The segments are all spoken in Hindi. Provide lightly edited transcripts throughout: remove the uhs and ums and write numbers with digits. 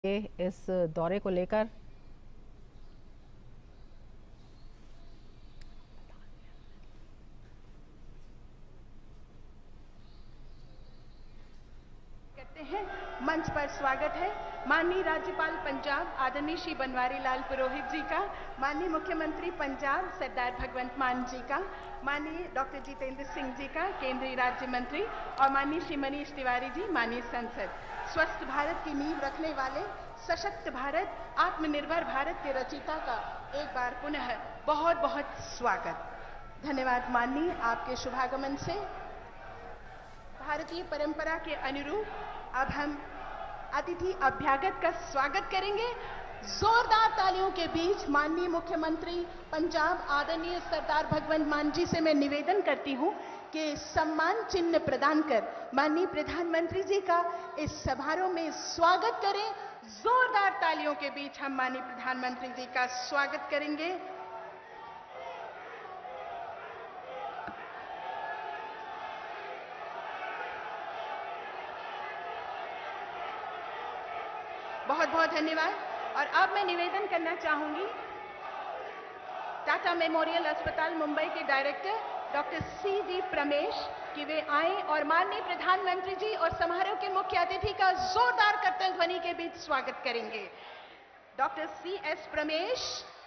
इस दौरे को लेकर करते हैं। मंच पर स्वागत है माननीय राज्यपाल पंजाब आदरणीय श्री बनवारी लाल पुरोहित जी का, माननीय मुख्यमंत्री पंजाब सरदार भगवंत मान जी का, माननीय डॉक्टर जितेंद्र सिंह जी का केंद्रीय राज्य मंत्री, और माननीय श्री मनीष तिवारी जी माननीय सांसद। स्वस्थ भारत की नींव रखने वाले सशक्त भारत, आत्मनिर्भर भारत के रचयिता का एक बार पुनः बहुत बहुत स्वागत। धन्यवाद माननीय, आपके शुभागमन से भारतीय परंपरा के अनुरूप अब हम अतिथि अभ्यागत का स्वागत करेंगे। जोरदार तालियों के बीच माननीय मुख्यमंत्री पंजाब आदरणीय सरदार भगवंत मान जी से मैं निवेदन करती हूं कि सम्मान चिन्ह प्रदान कर माननीय प्रधानमंत्री जी का इस समारोह में स्वागत करें। जोरदार तालियों के बीच हम माननीय प्रधानमंत्री जी का स्वागत करेंगे। बहुत बहुत धन्यवाद। और अब मैं निवेदन करना चाहूंगी टाटा मेमोरियल अस्पताल मुंबई के डायरेक्टर डॉक्टर सी.जी. प्रमेश कि वे आए और माननीय प्रधानमंत्री जी और समारोह के मुख्य अतिथि का जोरदार करतल ध्वनि के बीच स्वागत करेंगे। Doctor C S. Pramesh,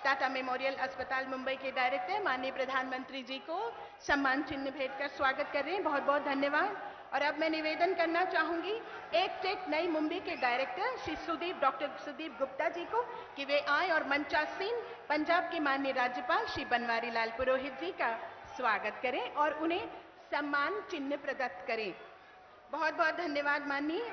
Tata Memorial अस्पताल मुंबई के डायरेक्टर, माननीय प्रधानमंत्री जी को सम्मान चिन्ह भेंट कर स्वागत कर रहे हैं। बहुत बहुत धन्यवाद। और अब मैं निवेदन करना चाहूंगी एक टेक नई मुंबई के डायरेक्टर श्री डॉक्टर सुदीप गुप्ता जी को कि वे आए और मंचासीन पंजाब के माननीय राज्यपाल श्री बनवारी लाल पुरोहित जी का स्वागत करें और उन्हें सम्मान चिन्ह प्रदत्त करें। बहुत बहुत धन्यवाद माननीय।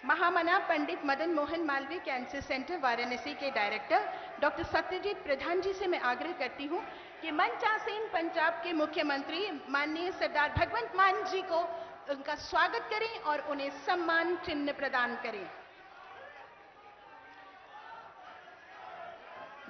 महामना पंडित मदन मोहन मालवीय कैंसर सेंटर वाराणसी के डायरेक्टर डॉक्टर सत्यजीत प्रधान जी से मैं आग्रह करती हूं कि मंचासीन पंजाब के मुख्यमंत्री माननीय सरदार भगवंत मान जी को उनका स्वागत करें और उन्हें सम्मान चिन्ह प्रदान करें।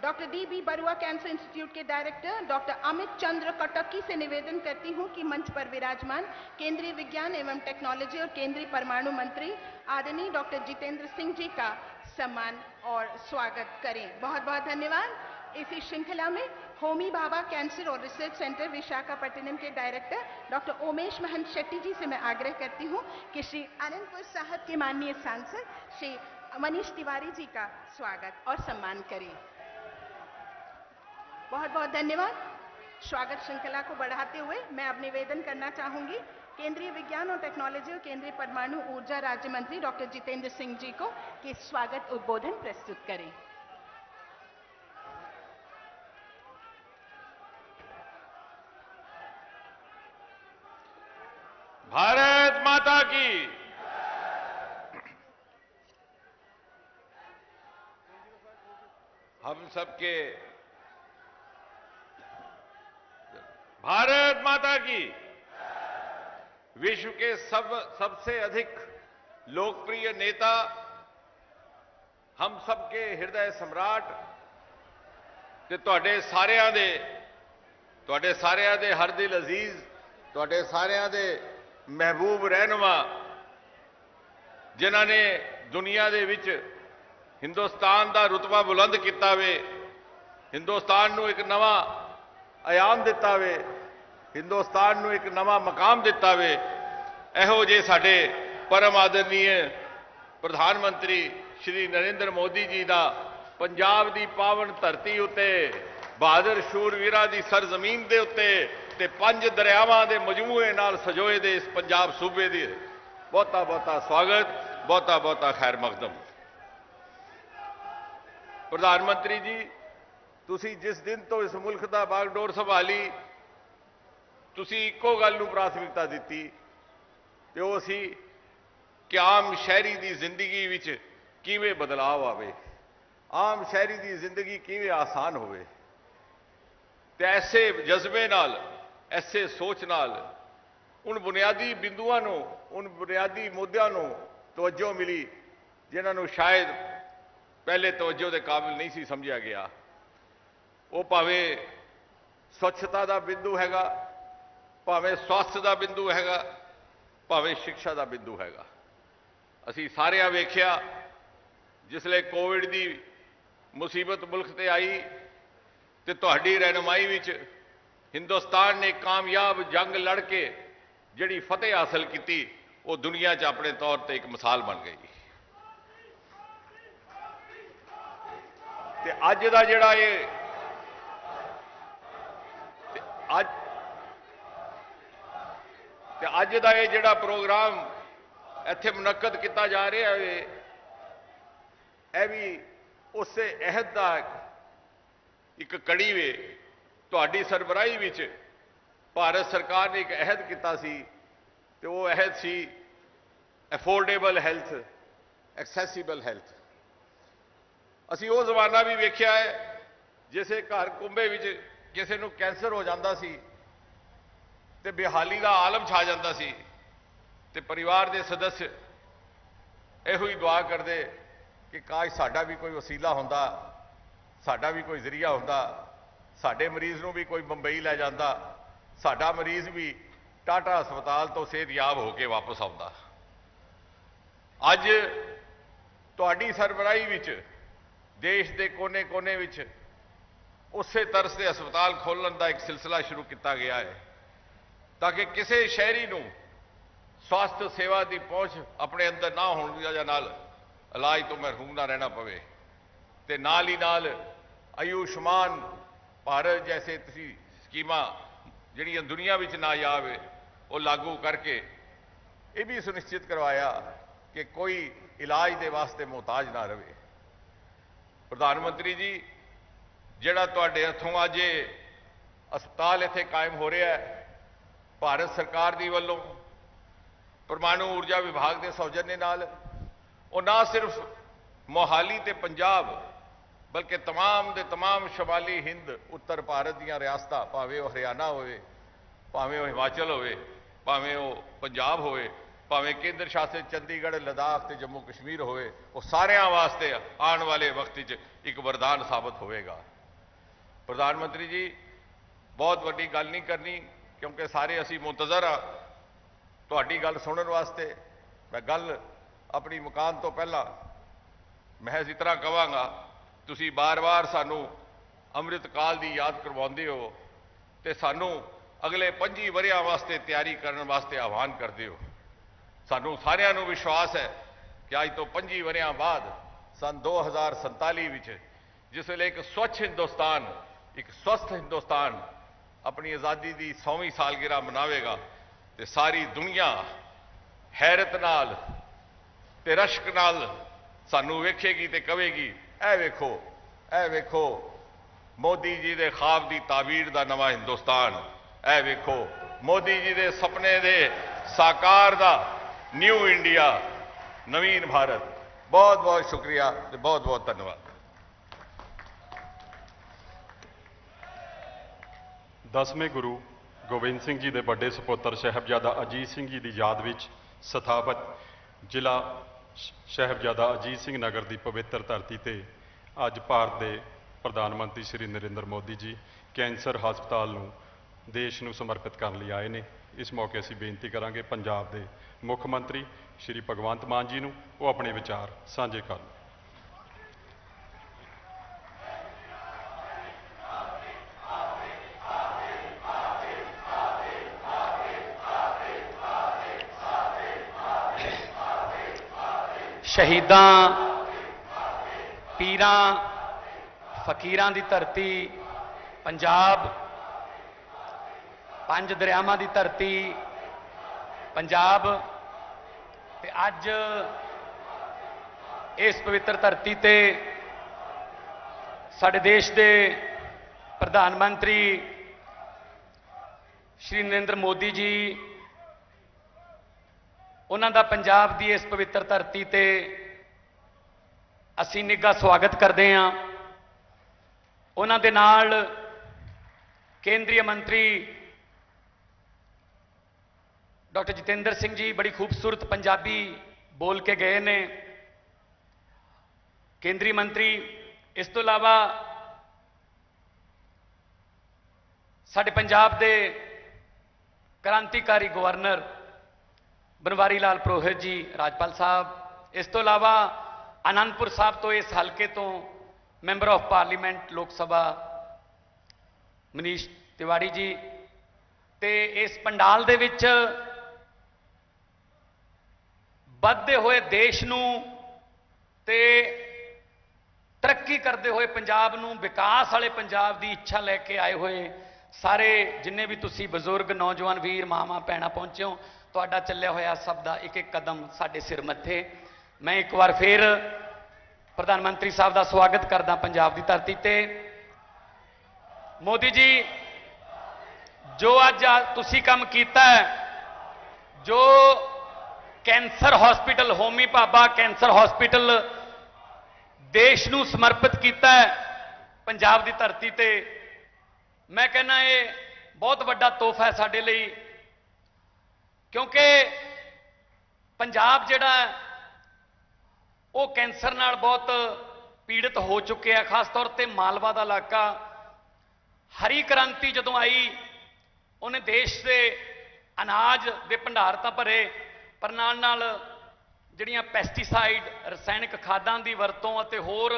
Doctor DB. Barua cancer institute के डायरेक्टर डॉक्टर अमित चंद्र कटक्की से निवेदन करती हूं कि मंच पर विराजमान केंद्रीय विज्ञान एवं टेक्नोलॉजी और केंद्रीय परमाणु मंत्री आदरणीय डॉक्टर जितेंद्र सिंह जी का सम्मान और स्वागत करें। बहुत बहुत धन्यवाद। इसी श्रृंखला में होमी भाभा कैंसर और रिसर्च सेंटर विशाखापट्टनम के डायरेक्टर डॉक्टर ओमेश महंत शेट्टी जी से मैं आग्रह करती हूं कि श्री आनंदपुर साहब के माननीय सांसद श्री मनीष तिवारी जी का स्वागत और सम्मान करें। बहुत बहुत धन्यवाद। स्वागत श्रृंखला को बढ़ाते हुए मैं अब निवेदन करना चाहूंगी केंद्रीय विज्ञान और टेक्नोलॉजी और केंद्रीय परमाणु ऊर्जा राज्य मंत्री डॉक्टर जितेंद्र सिंह जी को कि स्वागत उद्बोधन प्रस्तुत करें। भारत माता की हम सबके भारत माता की विश्व के सबसे अधिक लोकप्रिय नेता, हम सबके हृदय सम्राट ते तुहाडे सारियां दे हर दिल अजीज, तुहाडे सारियां दे महबूब रहनुमा, जिन्हां ने दुनिया दे विच हिंदुस्तान दा रुतबा बुलंद किया वे, हिंदुस्तान नूं एक नवा आयाम दिता वे, हिंदुस्तान नूं एक नवा मकाम दिता वे, इहो जे साडे परम आदरणीय प्रधानमंत्री श्री नरेंद्र मोदी जी का पंजाब की पावन धरती उत्ते बहादुर शूरवीरां की सरजमीन के उत्ते ते 5 दरियावां के मजमूए नाल सजोए दे इस पंजाब सूबे दे बहुता बहुता स्वागत, बहुता बहुता खैर मकदम। प्रधानमंत्री जी, तुसी जिस दिन तो इस मुल्क का बागडोर संभाली, तुसी इको गल नूं प्राथमिकता दी ते ओह सी कि आम शहरी की जिंदगी विच किवें बदलाव आवे, आम शहरी की जिंदगी किवें आसान होवे। ते ऐसे जज्बे नाल, ऐसे सोच नाल उन बुनियादी बिंदुआं नूं, उन बुनियादी मुद्दों नूं तवज्जो मिली जिन्हां नूं शायद पहले तवज्जो के काबिल नहीं सी समझा गया। वो भावें स्वच्छता का बिंदु हैगा, भावें स्वास्थ्य का बिंदु हैगा, भावें शिक्षा का बिंदु हैगा। असीं सारिਆਂ वेख्या जिसले कोविड की मुसीबत मुल्क ते आई तो तुहाडी रहनुमाई विच हिंदुस्तान ने कामयाब जंग लड़ के जिहड़ी फतेह हासिल की वो दुनिया च अपने तौर पर एक मिसाल बन गई। ते अज दा जिहड़ा ये अज दा ये जिहड़ा प्रोग्राम इत्थे मुनक्कद किया जा रहा है यह भी उस अहद का एक कड़ी वे। तुहाडी सरबराही विच भारत सरकार ने एक अहद किया सी ते वो अहद सी अफोर्डेबल हैल्थ, एक्सैसीबल हैल्थ। असी वो जमाना भी वेख्या है जिसे घर कुंभे विच किसी नूं कैंसर हो जाता सी ते बेहाली का आलम छा जाता सी ते परिवार के सदस्य इहो ही दुआ करते कि काश साडा भी कोई वसीला होंदा, साडा भी कोई जरिया होंदा, साडे मरीज नूं भी कोई मुंबई लै जांदा, साडा मरीज भी टाटा हस्पताल तो सेहतयाब होकर वापस आउंदा। अज तुहाडी सरबराही विच देश के कोने कोने विच उस तरस के हस्पताल खोलण का एक सिलसिला शुरू किया गया है ताकि किसी शहरी नूं स्वास्थ्य सेवा की पहुँच अपने अंदर ना होने की वजह नाल इलाज तो महरूम ना रहना पवे ते नाल ही नाल आयुष्मान भारत जैसे स्कीमां जिहड़ियां दुनिया विच नायाब है वो लागू करके ये भी सुनिश्चित करवाया कि कोई इलाज के वास्ते मोहताज ना रहे। प्रधानमंत्री जी जिहड़ा तुहाडे हथों अज अस्पताल इत्थे कायम हो रहा है भारत सरकार दी वल्लों परमाणु ऊर्जा विभाग के सौजन्य नाल वो ना सिर्फ मोहाली ते पंजाब बल्कि तमाम दे तमाम शमाली हिंद उत्तर भारत दीयां रियासतां भावें वो हरियाणा होवे, भावें वो हिमाचल होवे, भावें वो पंजाब होवे, भावें केंद्र शासित चंडीगढ़ लद्दाख ते जम्मू कश्मीर होवे, वो सारियां वास्ते आने वाले वक्त एक वरदान साबित होवेगा। प्रधानमंत्री जी बहुत वड्डी गल नहीं करनी क्योंकि सारे असी मुंतजर हाँ तुहाडी गल सुनने वास्ते। मैं गल अपनी मुकान तो पहला महज इतना कहांगा तुसी बार बार सानू अमृत काल की याद करवाते हो तो सानू अगले 25 वरियां वास्ते तैयारी करने वास्ते आह्वान करते हो। सानू सारियां नू विश्वास है कि अज तो 25 वरियां बाद सन 2047 विच जिसले एक स्वच्छ हिंदुस्तान, एक स्वस्थ हिंदुस्तान अपनी आज़ादी की 100वीं सालगिरह मनावेगा तो सारी दुनिया हैरत नाल ते रश्क नाल सानू वेखेगी ते कहेगी ए वेखो मोदी जी दे ख्वाब की ताबीर का नवा हिंदुस्तान, ए वेखो मोदी जी दे सपने दे साकार दा न्यू इंडिया, नवीन भारत। बहुत बहुत शुक्रिया ते बहुत बहुत धन्यवाद। 10वें गुरु गोबिंद सिंह जी के बड़े सपुत्र साहिबजादा अजीत सिंह जी की याद में स्थापित जिला साहिबजादा अजीत सिंह नगर की पवित्र धरती से अज भारत के प्रधानमंत्री श्री नरेंद्र मोदी जी कैंसर हस्पताल नूं देश नूं समर्पित करने लिए आए हैं। इस मौके असीं बेनती करांगे पंजाब के मुख मंत्री श्री भगवंत मान जी नूं वो अपने विचार साझे करन। शहीदां पीरां फकीरां दी धरती पंजाब, 5 दरियावां दी धरती पंजाब ते अज इस पवित्र धरती ते साडे देश के प्रधानमंत्री श्री नरेंद्र मोदी जी उन्हां दा पंजाब की इस पवित्र धरती ते असीं निघा स्वागत करते हैं। उन्हां दे नाल केंद्रीय मंत्री डॉक्टर जितेंद्र सिंह जी बड़ी खूबसूरत पंजाबी बोल के गए ने। केंद्रीय मंत्री इस तो इलावा साडे पंजाब दे क्रांतिकारी गवर्नर बनवारी लाल पुरोहित जी राजपाल साहब, इस तो इलावा आनंदपुर साहब तो इस हल्के तो मैंबर ऑफ पार्लीमेंट लोक सभा मनीष तिवाड़ी जी, ते इस पंडाल दे विच बढ़ते हुए देश नूं ते तरक्की करते हुए पंजाब नूं, विकास वाले पंजाब की इच्छा लैके आए हुए सारे जिन्ने भी तुसी बजुर्ग नौजवान वीर मावां भैणां पहुंचे हो, तुहाडा चलिया होया सब दा एक एक कदम साडे सिर मत्थे। मैं एक बार फिर प्रधानमंत्री साहब का स्वागत करदा पंजाब की धरती ते। मोदी जी, जो अज तुसी काम कीता है, जो cancer hospital Homi Bhabha cancer hospital देश नूं समर्पित किया है पंजाब की धरती ते, मैं कहना ये बहुत बड़ा तोहफा है साडे लई, क्योंकि पंजाब जिहड़ा वो कैंसर नाल बहुत पीड़ित हो चुके हैं, खास तौर पर मालवा का इलाका। हरी क्रांति जदों आई उन्हें देश से अनाज के भंडार तो भरे, पर नाल नाल जिहड़ियां पैसटीसाइड रसायनिक खादां की वरतों अते होर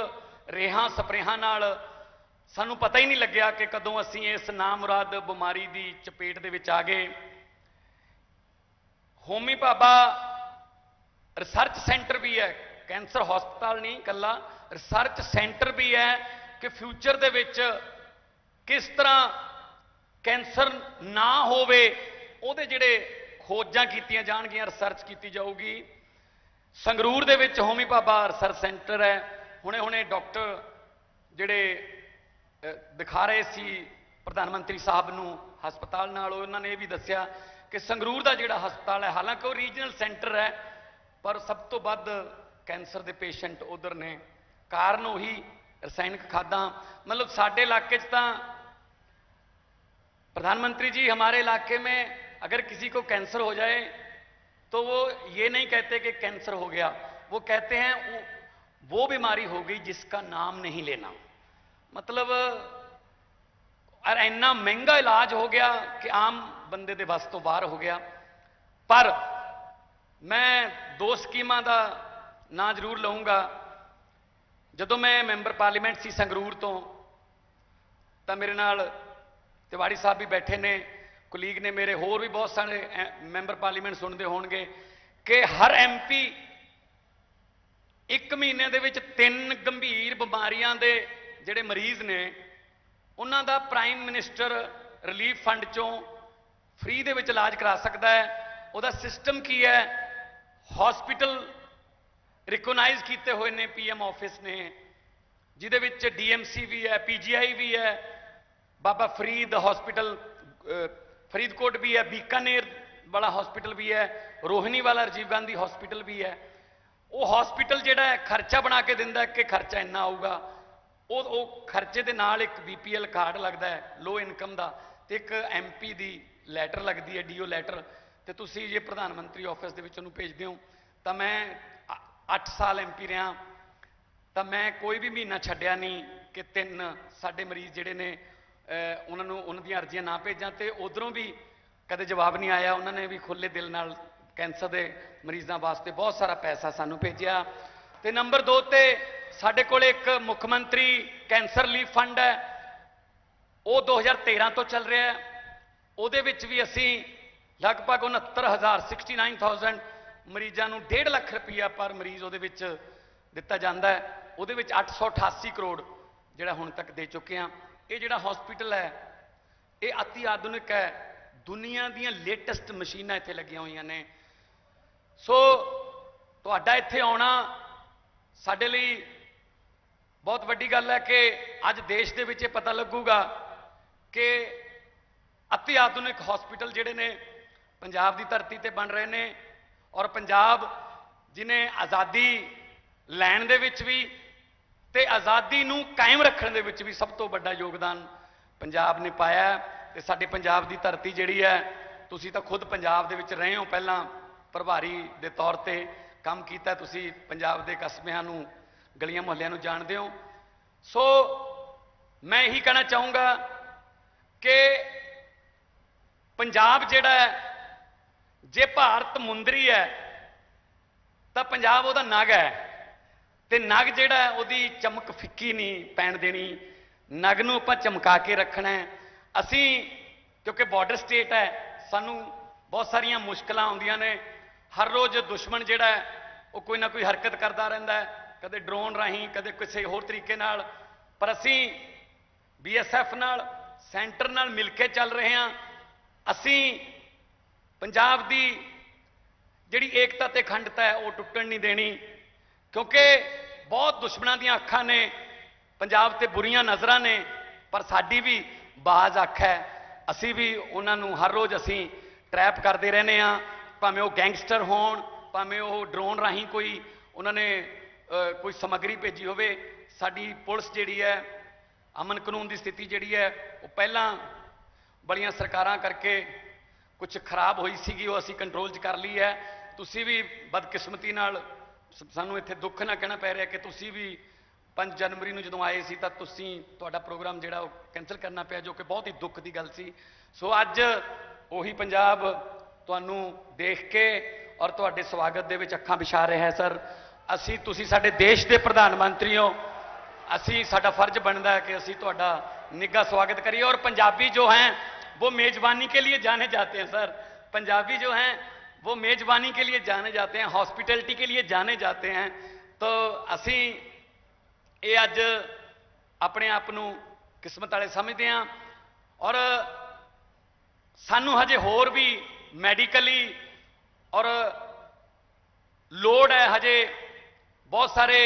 रेहां स्प्रेहां नाल सानू पता ही नहीं लग्या कि कदों असीं इस नामुराद बीमारी की चपेट दे विच आ गए। होमी भाभा रिसर्च सेंटर भी है, कैंसर हॉस्पिटल नहीं कल्ला, रिसर्च सेंटर भी है कि फ्यूचर दे विच किस तरह कैंसर ना होवे उहदे जिहड़े खोजां कीतियां जाणगियां, रिसर्च की जाऊगी। संगरूर दे विच होमी भाभा रिसर्च सेंटर है। हुणे हुणे डॉक्टर जिहड़े दिखा रहे सी प्रधानमंत्री साहब नूं हस्पताल नाल, उन्होंने ये भी दस्सिया कि संगरूर का जिहड़ा हस्पताल है, हालांकि वो रीजनल सेंटर है, पर सब तो वध कैंसर के पेशेंट उधर ने। कारण उही रसायनिक खादां, मतलब साडे इलाके च तां प्रधानमंत्री जी, हमारे इलाके में अगर किसी को कैंसर हो जाए तो वो ये नहीं कहते कि कैंसर हो गया, वो कहते हैं वो बीमारी हो गई जिसका नाम नहीं लेना। मतलब और इन्ना महंगा इलाज हो गया कि आम बंदे दे बस तो बाहर हो गया। पर मैं दो स्कीमां का ना जरूर लऊंगा। जदों मैं मैंबर पार्लीमेंट सी संगरूर तो मेरे नाल तिवाड़ी साहब भी बैठे ने, कुलीग ने मेरे, होर भी बहुत सारे मैंबर पार्लीमेंट सुनते होणगे कि हर MP एक महीने दे विच 3 गंभीर बीमारियां दे जिहड़े मरीज ने उन्हां the prime minister relief fund चों फ्री दे विच इलाज करा सकदा है। उहदा सिस्टम की है, हॉस्पिटल रिकोगनाइज किए हुए ने PM ऑफिस ने, जिहदे विच DMC भी है, PGI भी है, बाबा फरीद हॉस्पिटल फरीदकोट भी है, बीकानेर वाला हॉस्पिटल भी है, रोहिणी वाला राजीव गांधी हॉस्पिटल भी है। वो हॉस्पिटल जिहड़ा है खर्चा बना के दिंदा है कि खर्चा इन्ना आऊगा, वो खर्चे दे नाल एक BPL कार्ड लगता है लो इनकम का, तो एक MP की लैटर लगती है, DO लैटर, तो तुसीं जे प्रधानमंत्री ऑफिस दे विच उहनूं भेजदे हो। तो मैं 8 साल MP रहा, तो मैं कोई भी महीना छड्डिया नहीं कि 3 साडे मरीज जिहड़े ने उन्होंने उन्होंने अर्जियां ना भेजा, तो उधरों भी कदे जवाब नहीं आया। उन्होंने भी खुले दिल नाल कैंसर के मरीजों वास्ते बहुत सारा पैसा सानू भेजा। तो नंबर 2 ते साडे कोल एक मुख्यमंत्री कैंसर रिलीफ फंड है, वो 2013 तो चल रहा है। उहदे विच भी असी लगभग 69,000 69,000 मरीजों को 1.5 लाख रुपया पर मरीज उहदे विच दिता जाता है। उहदे विच 888 करोड़ जिहड़ा हुण तक दे चुके हैं। ये जिहड़ा हॉस्पिटल है ये अति आधुनिक है, दुनिया दीयां लेटेस्ट मशीनां इत्थे लगियां होईयां ने। सो तुहाडा इत्थे आउणा साडे लई बहुत वड्डी गल है कि अज देश दे विच पता लगूगा कि अति आधुनिक हॉस्पिटल जिहड़े ने पंजाब की धरती ते बन रहे ने, और पंजाब जिन्हें आज़ादी लैण दे विच भी ते आज़ादी नूं कायम रखण दे विच भी सब तो बड़ा योगदान पंजाब ने पाया। ते साडे पंजाब की धरती जिहड़ी है, तुसीं तां खुद पंजाब दे विच रहे हो, पहलां प्रभारी दे तौर ते काम कीता, तुसीं पंजाब दे कस्बिਆਂ नूं गलियां मुहल्लिਆਂ नूं जाणदे हो। सो मैं यही कहना चाहूँगा कि पंजाब जिहड़ा है, जे भारत मुंदरी है तो पंजाब उहदा नग है। ਤੇ ਨਗ ਜਿਹੜਾ ਹੈ ਉਹਦੀ ਚਮਕ ਫਿੱਕੀ ਨਹੀਂ ਪੈਣ ਦੇਣੀ, ਨਗ ਨੂੰ ਆਪਾਂ ਚਮਕਾ ਕੇ ਰੱਖਣਾ ਹੈ। ਅਸੀਂ ਕਿਉਂਕਿ ਬਾਰਡਰ ਸਟੇਟ ਹੈ, ਸਾਨੂੰ ਬਹੁਤ ਸਾਰੀਆਂ ਮੁਸ਼ਕਲਾਂ ਆਉਂਦੀਆਂ ਨੇ। ਹਰ ਰੋਜ਼ ਦੁਸ਼ਮਣ ਜਿਹੜਾ ਹੈ ਉਹ ਕੋਈ ਨਾ ਕੋਈ ਹਰਕਤ ਕਰਦਾ ਰਹਿੰਦਾ ਹੈ, ਕਦੇ ਡਰੋਨ ਰਾਹੀਂ, ਕਦੇ ਕਿਸੇ ਹੋਰ ਤਰੀਕੇ ਨਾਲ। ਪਰ ਅਸੀਂ BSF ਨਾਲ, ਸੈਂਟਰ ਨਾਲ ਮਿਲ ਕੇ ਚੱਲ ਰਹੇ ਹਾਂ। ਅਸੀਂ ਪੰਜਾਬ ਦੀ ਜਿਹੜੀ ਏਕਤਾ ਤੇ ਅਖੰਡਤਾ ਹੈ ਉਹ ਟੁੱਟਣ ਨਹੀਂ ਦੇਣੀ, ਕਿਉਂਕਿ ਬਹੁਤ ਦੁਸ਼ਮਣਾਂ ਦੀਆਂ ਅੱਖਾਂ ਨੇ, ਪੰਜਾਬ ਤੇ ਬੁਰੀਆਂ ਨਜ਼ਰਾਂ ਨੇ, ਪਰ ਸਾਡੀ ਵੀ ਬਾਜ਼ ਅੱਖ ਹੈ। ਅਸੀਂ ਵੀ ਉਹਨਾਂ ਨੂੰ ਹਰ ਰੋਜ਼ ਅਸੀਂ ਟਰੈਪ ਕਰਦੇ ਰਹਿੰਦੇ ਹਾਂ, ਭਾਵੇਂ ਉਹ ਗੈਂਗਸਟਰ ਹੋਣ, ਭਾਵੇਂ ਉਹ ਡਰੋਨ ਰਾਹੀਂ ਕੋਈ ਉਹਨਾਂ ਨੇ ਕੋਈ ਸਮੱਗਰੀ ਭੇਜੀ ਹੋਵੇ। ਸਾਡੀ ਪੁਲਿਸ ਜਿਹੜੀ ਹੈ, ਅਮਨ ਕਾਨੂੰਨ ਦੀ ਸਥਿਤੀ ਜਿਹੜੀ ਹੈ ਉਹ ਪਹਿਲਾਂ ਬੜੀਆਂ ਸਰਕਾਰਾਂ ਕਰਕੇ ਕੁਝ ਖਰਾਬ ਹੋਈ ਸੀਗੀ, ਉਹ ਅਸੀਂ ਕੰਟਰੋਲ 'ਚ ਕਰ ਲਈ ਹੈ। ਤੁਸੀਂ ਵੀ ਬਦਕਿਸਮਤੀ ਨਾਲ, ਸਾਨੂੰ ਇੱਥੇ ਦੁੱਖ ਨਾ ਕਹਿਣਾ ਪੈ ਰਿਹਾ ਕਿ ਤੁਸੀਂ ਵੀ 5 ਜਨਵਰੀ ਨੂੰ ਜਦੋਂ ਆਏ ਸੀ ਤਾਂ ਤੁਹਾਡਾ ਪ੍ਰੋਗਰਾਮ ਜਿਹੜਾ ਉਹ ਕੈਂਸਲ ਕਰਨਾ ਪਿਆ, ਜੋ ਕਿ ਬਹੁਤ ਹੀ ਦੁੱਖ ਦੀ ਗੱਲ ਸੀ। ਸੋ ਅੱਜ ਉਹੀ ਪੰਜਾਬ ਤੁਹਾਨੂੰ ਦੇਖ ਕੇ ਔਰ ਤੁਹਾਡੇ ਸਵਾਗਤ ਦੇ ਵਿੱਚ ਅੱਖਾਂ ਵਿਛਾ ਰਿਹਾ ਹੈ। ਸਰ, ਤੁਸੀਂ ਸਾਡੇ ਦੇਸ਼ ਦੇ ਪ੍ਰਧਾਨ ਮੰਤਰੀ ਹੋ, ਸਾਡਾ ਫਰਜ਼ ਬਣਦਾ है कि ਅਸੀਂ ਤੁਹਾਡਾ ਨਿੱਘਾ ਸਵਾਗਤ ਕਰੀਏ। और पंजाबी जो हैं वो मेजबानी के लिए जाने जाते हैं। सर, पंजाबी जो हैं वो मेजबानी के लिए जाने जाते हैं, हॉस्पिटैलिटी के लिए जाने जाते हैं। तो ਅਸੀਂ ਇਹ ਅੱਜ ਆਪਣੇ ਆਪ ਨੂੰ ਕਿਸਮਤ ਵਾਲੇ ਸਮਝਦੇ ਹਾਂ। ਔਰ ਸਾਨੂੰ ਹਜੇ ਹੋਰ ਵੀ ਮੈਡੀਕਲੀ ਔਰ ਲੋੜ ਹੈ, ਹਜੇ ਬਹੁਤ ਸਾਰੇ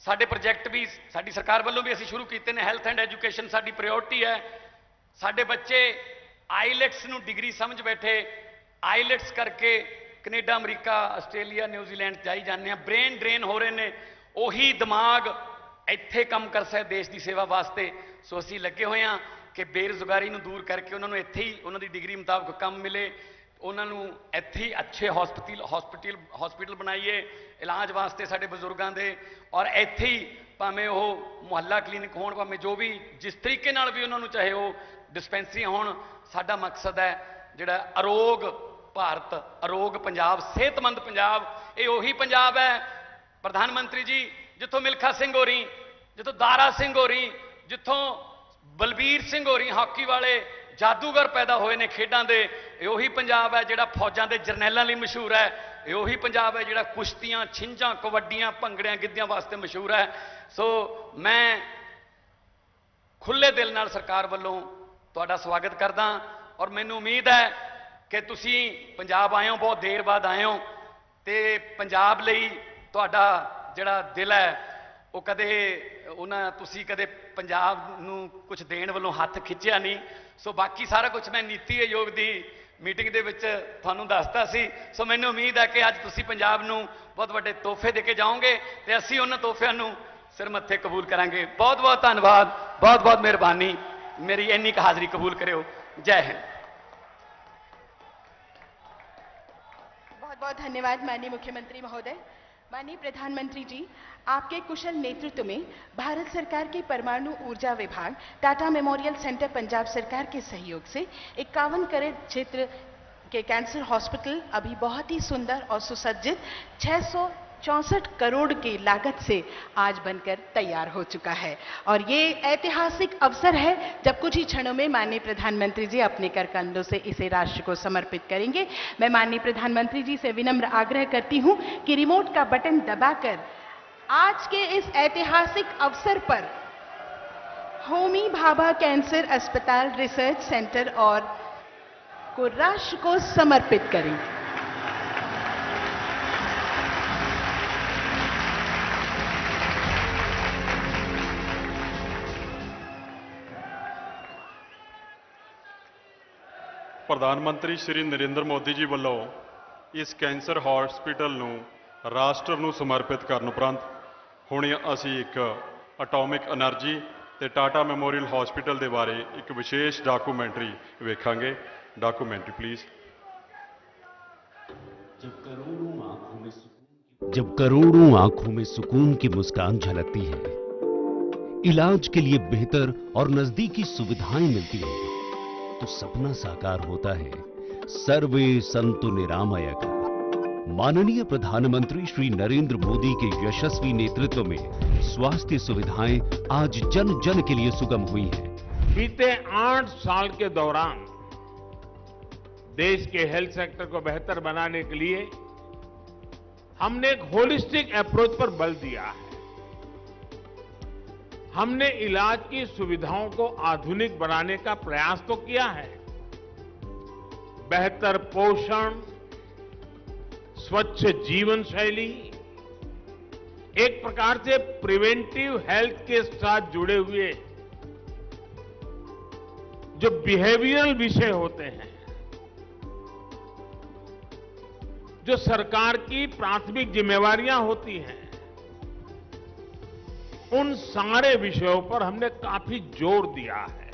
ਸਾਡੇ ਪ੍ਰੋਜੈਕਟ ਵੀ ਸਾਡੀ ਸਰਕਾਰ ਵੱਲੋਂ ਵੀ ਅਸੀਂ ਸ਼ੁਰੂ ਕੀਤੇ ਨੇ। ਹੈਲਥ ਐਂਡ ਐਜੂਕੇਸ਼ਨ ਸਾਡੀ ਪ੍ਰਾਇੋਰਟੀ ਹੈ। ਸਾਡੇ ਬੱਚੇ ਆਈਲੈਟਸ ਨੂੰ ਡਿਗਰੀ ਸਮਝ ਬੈਠੇ, ਆਈਲੈਟਸ ਕਰਕੇ ਕੈਨੇਡਾ, ਅਮਰੀਕਾ, ਆਸਟ੍ਰੇਲੀਆ, ਨਿਊਜ਼ੀਲੈਂਡ ਜਾਈ ਜਾਂਦੇ ਆ। ਬ੍ਰੇਨ ਡਰੇਨ ਹੋ ਰਹੇ ਨੇ, ਉਹੀ ਦਿਮਾਗ ਇੱਥੇ ਕੰਮ ਕਰ ਸਕਦਾ ਦੇਸ਼ ਦੀ ਸੇਵਾ ਵਾਸਤੇ। ਸੋ ਅਸੀਂ ਲੱਗੇ ਹੋਏ ਹਾਂ ਕਿ ਬੇਰੁਜ਼ਗਾਰੀ ਨੂੰ ਦੂਰ ਕਰਕੇ ਉਹਨਾਂ ਨੂੰ ਇੱਥੇ ਹੀ ਉਹਨਾਂ ਦੀ ਡਿਗਰੀ ਮੁਤਾਬਕ ਕੰਮ ਮਿਲੇ, ਉਹਨਾਂ ਨੂੰ ਇੱਥੇ ਹੀ ਅੱਛੇ ਹਸਪੀਟਲ ਬਣਾਈਏ ਇਲਾਜ ਵਾਸਤੇ ਸਾਡੇ ਬਜ਼ੁਰਗਾਂ ਦੇ। ਔਰ ਇੱਥੇ ਹੀ ਭਾਵੇਂ ਉਹ ਮੁਹੱਲਾ ਕਲੀਨਿਕ ਹੋਣ, ਭਾਵੇਂ ਜੋ ਵੀ ਜਿਸ ਤਰੀਕੇ ਨਾਲ ਵੀ ਉਹਨਾਂ ਨੂੰ ਚਾਹੇ ਉਹ ਡਿਸਪੈਂਸਰੀ ਹੋਣ। ਸਾਡਾ ਮਕਸਦ ਹੈ ਜਿਹੜਾ ਅਰੋਗ ਭਾਰਤ, ਅਰੋਗ ਪੰਜਾਬ, ਸਿਹਤਮੰਦ ਪੰਜਾਬ। ਇਹ ਉਹੀ ਪੰਜਾਬ ਹੈ ਪ੍ਰਧਾਨ ਮੰਤਰੀ ਜੀ ਜਿੱਥੋਂ ਮਿਲਖਾ ਸਿੰਘ ਹੋਰੀ, ਜਿੱਥੋਂ ਦਾਰਾ ਸਿੰਘ ਹੋਰੀ, ਜਿੱਥੋਂ ਬਲਬੀਰ ਸਿੰਘ ਹੋਰੀ ਹਾਕੀ ਵਾਲੇ ਜਾਦੂਗਰ ਪੈਦਾ ਹੋਏ ਨੇ ਖੇਡਾਂ ਦੇ। ਇਹ ਉਹੀ ਪੰਜਾਬ ਹੈ ਜਿਹੜਾ ਫੌਜਾਂ ਦੇ ਜਰਨੈਲਾਂ ਲਈ ਮਸ਼ਹੂਰ ਹੈ। ਇਹ ਉਹੀ ਪੰਜਾਬ ਹੈ ਜਿਹੜਾ ਕੁਸ਼ਤੀਆਂ, ਛਿੰਝਾਂ, ਕਬੱਡੀਆਂ, ਭੰਗੜਿਆਂ, ਗਿੱਧਿਆਂ ਵਾਸਤੇ ਮਸ਼ਹੂਰ ਹੈ। ਸੋ ਮੈਂ ਖੁੱਲੇ ਦਿਲ ਨਾਲ ਸਰਕਾਰ ਵੱਲੋਂ ਤੁਹਾਡਾ ਸਵਾਗਤ ਕਰਦਾ। ਔਰ ਮੈਨੂੰ ਉਮੀਦ ਹੈ ਕਿ ਤੁਸੀਂ ਪੰਜਾਬ ਆਏ ਹੋ, ਬਹੁਤ ਦੇਰ ਬਾਅਦ ਆਏ ਹੋ, ਤੇ ਪੰਜਾਬ ਲਈ ਤੁਹਾਡਾ ਜਿਹੜਾ ਦਿਲ ਹੈ ਉਹ ਤੁਸੀਂ ਕਦੇ ਪੰਜਾਬ ਨੂੰ ਕੁਝ ਦੇਣ ਵੱਲੋਂ ਹੱਥ ਖਿੱਚਿਆ ਨਹੀਂ। ਸੋ ਬਾਕੀ ਸਾਰਾ ਕੁਝ ਮੈਂ ਨੀਤੀ ਆਯੋਗ ਦੀ ਮੀਟਿੰਗ ਦੇ ਵਿੱਚ ਤੁਹਾਨੂੰ ਦੱਸਤਾ ਸੀ। ਸੋ ਮੈਨੂੰ ਉਮੀਦ ਹੈ ਕਿ ਅੱਜ ਤੁਸੀਂ ਪੰਜਾਬ ਨੂੰ ਬਹੁਤ ਵੱਡੇ ਤੋਹਫੇ ਦੇ ਕੇ ਜਾਓਗੇ ਤੇ ਅਸੀਂ ਉਹਨਾਂ ਤੋਹਫਿਆਂ ਨੂੰ ਸਿਰ ਮੱਥੇ ਕਬੂਲ ਕਰਾਂਗੇ। ਬਹੁਤ ਬਹੁਤ ਧੰਨਵਾਦ, ਬਹੁਤ ਬਹੁਤ ਮਿਹਰਬਾਨੀ, ਮੇਰੀ ਇੰਨੀ ਕੁ ਹਾਜ਼ਰੀ ਕਬੂਲ ਕਰਿਓ। ਜੈ ਹਿੰਦ। बहुत बहुत धन्यवाद माननीय मुख्यमंत्री महोदय। माननीय प्रधानमंत्री जी, आपके कुशल नेतृत्व में भारत सरकार के परमाणु ऊर्जा विभाग, टाटा मेमोरियल सेंटर पंजाब सरकार के सहयोग से 51 करोड़ क्षेत्र के कैंसर हॉस्पिटल अभी बहुत ही सुंदर और सुसज्जित 664 करोड़ की लागत से आज बनकर तैयार हो चुका है। और ये ऐतिहासिक अवसर है जब कुछ ही क्षणों में माननीय प्रधानमंत्री जी अपने कर कंधों से इसे राष्ट्र को समर्पित करेंगे। मैं माननीय प्रधानमंत्री जी से विनम्र आग्रह करती हूं कि रिमोट का बटन दबाकर आज के इस ऐतिहासिक अवसर पर होमी भाभा कैंसर अस्पताल रिसर्च सेंटर और को राष्ट्र को समर्पित करें। ਪ੍ਰਧਾਨ ਮੰਤਰੀ ਸ਼੍ਰੀ ਨਰਿੰਦਰ ਮੋਦੀ ਜੀ ਵੱਲੋਂ ਇਸ ਕੈਂਸਰ ਹਸਪੀਟਲ ਨੂੰ ਰਾਸ਼ਟਰ ਨੂੰ ਸਮਰਪਿਤ ਕਰਨ ਉਪਰੰਤ ਹੁਣ ਅਸੀਂ ਇੱਕ ਐਟੋਮਿਕ એનર્ਜੀ ਤੇ ਟਾਟਾ ਮੈਮੋਰੀਅਲ ਹਸਪੀਟਲ ਦੇ ਬਾਰੇ ਇੱਕ ਵਿਸ਼ੇਸ਼ ਡਾਕੂਮੈਂਟਰੀ ਵੇਖਾਂਗੇ। Documentary please. जब करोड़ों आंखों में सुकून की मुस्कान झलकती है, इलाज के लिए बेहतर और नजदीकी सुविधाएं मिलती है, तो सपना साकार होता है सर्वे संतु निरामय का। माननीय प्रधानमंत्री श्री नरेंद्र मोदी के यशस्वी नेतृत्व में स्वास्थ्य सुविधाएं आज जन जन के लिए सुगम हुई हैं। बीते 8 साल के दौरान देश के हेल्थ सेक्टर को बेहतर बनाने के लिए हमने एक होलिस्टिक अप्रोच पर बल दिया है। हमने इलाज की सुविधाओं को आधुनिक बनाने का प्रयास तो किया है। बेहतर पोषण, स्वच्छ जीवन शैली, एक प्रकार से प्रिवेंटिव हेल्थ के साथ जुड़े हुए जो बिहेवियरल विषय होते हैं, जो सरकार की प्राथमिक जिम्मेवारियां होती हैं, उन सारे विषयों पर हमने काफी जोर दिया है।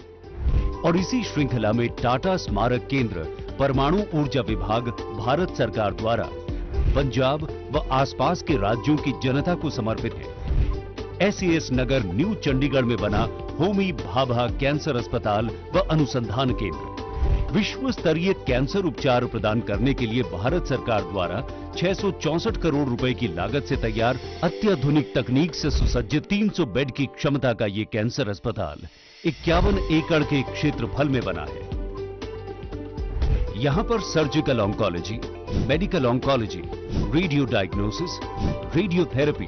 और इसी श्रृंखला में टाटा स्मारक केंद्र परमाणु ऊर्जा विभाग भारत सरकार द्वारा पंजाब व आसपास के राज्यों की जनता को समर्पित है। एसएएस नगर न्यू चंडीगढ़ में बना होमी भाभा कैंसर अस्पताल व अनुसंधान केंद्र विश्व स्तरीय कैंसर उपचार प्रदान करने के लिए भारत सरकार द्वारा 664 करोड़ रुपए की लागत से तैयार अत्याधुनिक तकनीक से सुसज्जित 300 बेड की क्षमता का ये कैंसर अस्पताल 51 एकड़ के क्षेत्रफल में बना है। यहां पर surgical oncology, medical oncology, radio diagnosis, radiotherapy,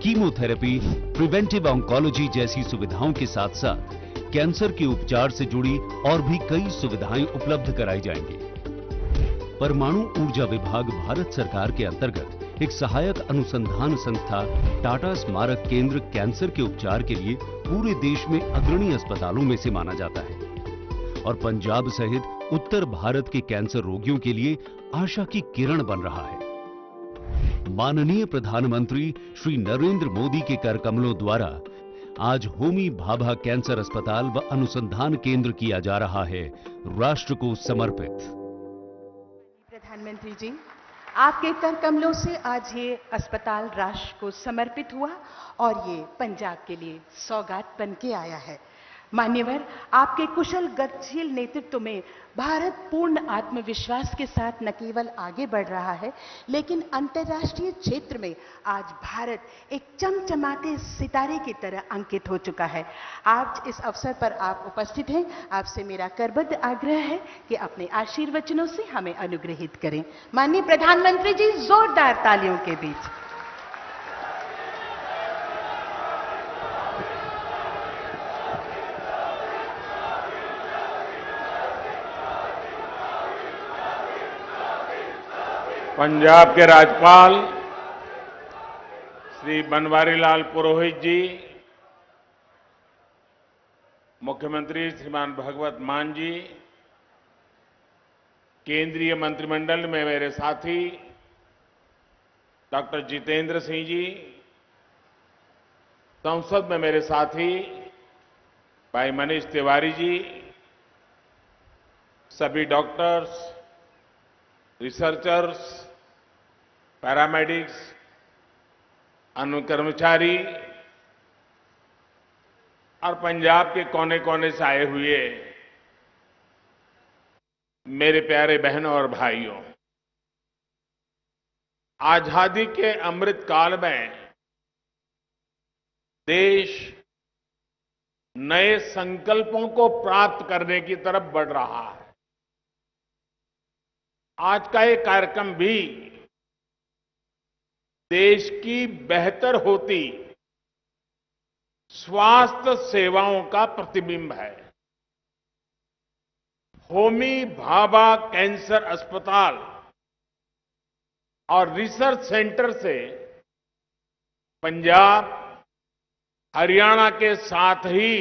chemotherapy, preventive oncology जैसी सुविधाओं के साथ साथ कैंसर के उपचार से जुड़ी और भी कई सुविधाएं उपलब्ध कराई जाएंगी। परमाणु ऊर्जा विभाग भारत सरकार के अंतर्गत एक सहायक अनुसंधान संस्था टाटा स्मारक केंद्र कैंसर के उपचार के लिए पूरे देश में अग्रणी अस्पतालों में से माना जाता है और पंजाब सहित उत्तर भारत के कैंसर रोगियों के लिए आशा की किरण बन रहा है। माननीय प्रधानमंत्री श्री नरेंद्र मोदी के कर कमलों द्वारा आज होमी भाभा कैंसर अस्पताल व अनुसंधान केंद्र किया जा रहा है राष्ट्र को समर्पित। प्रधानमंत्री जी, आपके कर कमलों से आज ये अस्पताल राष्ट्र को समर्पित हुआ और ये पंजाब के लिए सौगात बन के आया है। मान्यवर, आपके कुशल गतिशील नेतृत्व में भारत पूर्ण आत्मविश्वास के साथ न केवल आगे बढ़ रहा है, लेकिन अंतर्राष्ट्रीय क्षेत्र में आज भारत एक चमचमाते सितारे की तरह अंकित हो चुका है। आज इस अवसर पर आप उपस्थित हैं, आपसे मेरा करबद्ध आग्रह है कि अपने आशीर्वचनों से हमें अनुग्रहित करें। माननीय प्रधानमंत्री जी, जोरदार तालियों के बीच। पंजाब के राज्यपाल श्री बनवारी लाल पुरोहित जी, मुख्यमंत्री श्रीमान भगवत मान जी, केंद्रीय मंत्रिमंडल में मेरे साथी डॉक्टर जितेंद्र सिंह जी, संसद में मेरे साथी भाई मनीष तिवारी जी, सभी डॉक्टर्स, रिसर्चर्स, पैरामेडिक्स, अनुकर्मचारी और पंजाब के कोने कोने से आए हुए मेरे प्यारे बहनों और भाइयों, आजादी के अमृत काल में देश नए संकल्पों को प्राप्त करने की तरफ बढ़ रहा है। आज का ये कार्यक्रम भी देश की बेहतर होती स्वास्थ्य सेवाओं का प्रतिबिंब है। होमी भाभा कैंसर अस्पताल और रिसर्च सेंटर से पंजाब, हरियाणा के साथ ही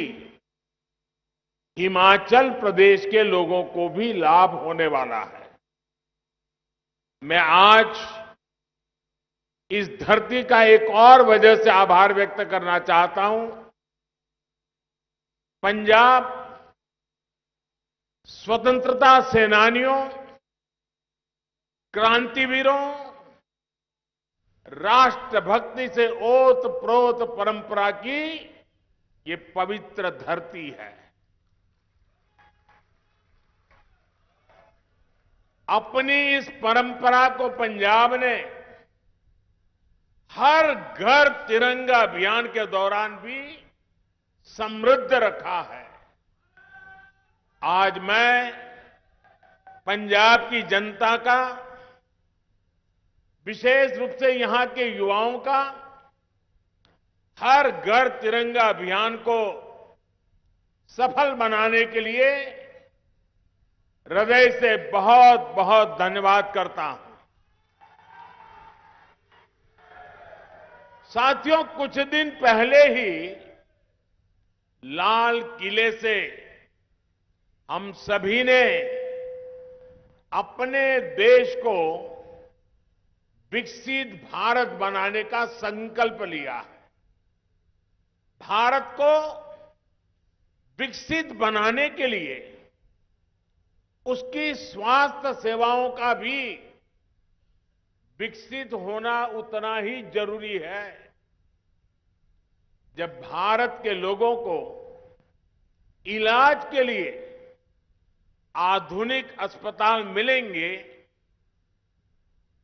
हिमाचल प्रदेश के लोगों को भी लाभ होने वाला है। मैं आज इस धरती का एक और वजह से आभार व्यक्त करना चाहता हूं। पंजाब स्वतंत्रता सेनानियों, क्रांतिवीरों, राष्ट्रभक्ति से ओत-प्रोत परंपरा की ये पवित्र धरती है। अपनी इस परंपरा को पंजाब ने हर घर तिरंगा अभियान के दौरान भी समृद्ध रखा है। आज मैं पंजाब की जनता का, विशेष रूप से यहां के युवाओं का हर घर तिरंगा अभियान को सफल बनाने के लिए हृदय से बहुत बहुत धन्यवाद करता हूं। साथियों, कुछ दिन पहले ही लाल किले से हम सभी ने अपने देश को विकसित भारत बनाने का संकल्प लिया है। भारत को विकसित बनाने के लिए उसकी स्वास्थ्य सेवाओं का भी विकसित होना उतना ही जरूरी है। जब भारत के लोगों को इलाज के लिए आधुनिक अस्पताल मिलेंगे,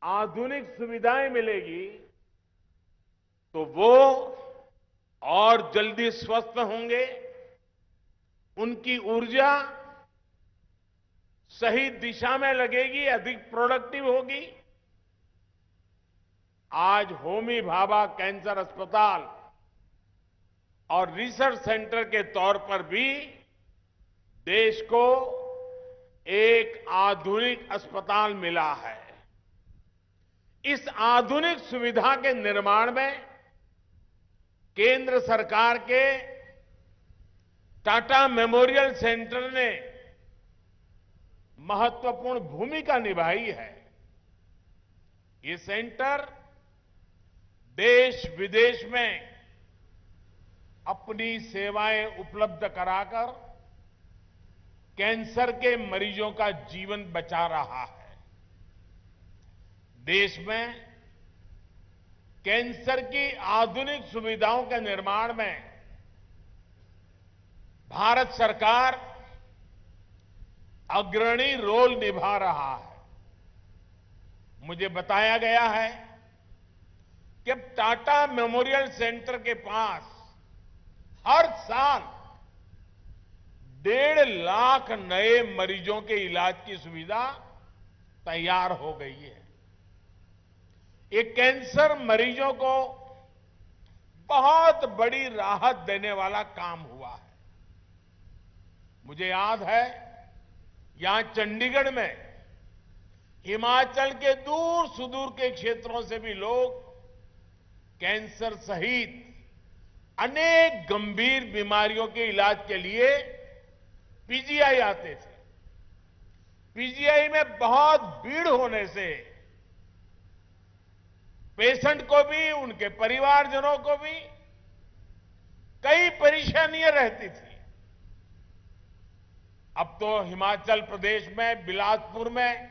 आधुनिक सुविधाएं मिलेगी, तो वो और जल्दी स्वस्थ होंगे, उनकी ऊर्जा सही दिशा में लगेगी, अधिक प्रोडक्टिव होगी। आज होमी भाभा कैंसर अस्पताल और रिसर्च सेंटर के तौर पर भी देश को एक आधुनिक अस्पताल मिला है। इस आधुनिक सुविधा के निर्माण में केंद्र सरकार के टाटा मेमोरियल सेंटर ने महत्वपूर्ण भूमिका निभाई है। ये सेंटर देश विदेश में अपनी सेवाएं उपलब्ध कराकर कैंसर के मरीजों का जीवन बचा रहा है। देश में कैंसर की आधुनिक सुविधाओं के निर्माण में भारत सरकार अग्रणी रोल निभा रहा है। मुझे बताया गया है कि टाटा मेमोरियल सेंटर के पास हर साल 1.5 लाख नए मरीजों के इलाज की सुविधा तैयार हो गई है। ये कैंसर मरीजों को बहुत बड़ी राहत देने वाला काम हुआ है। मुझे याद है, यहां चंडीगढ़ में हिमाचल के दूर सुदूर के क्षेत्रों से भी लोग कैंसर सहित अनेक गंभीर बीमारियों के इलाज के लिए पीजीआई आते थे। पीजीआई में बहुत भीड़ होने से पेशेंट को भी, उनके परिवारजनों को भी कई परेशानियां रहती थी। अब तो हिमाचल प्रदेश में बिलासपुर में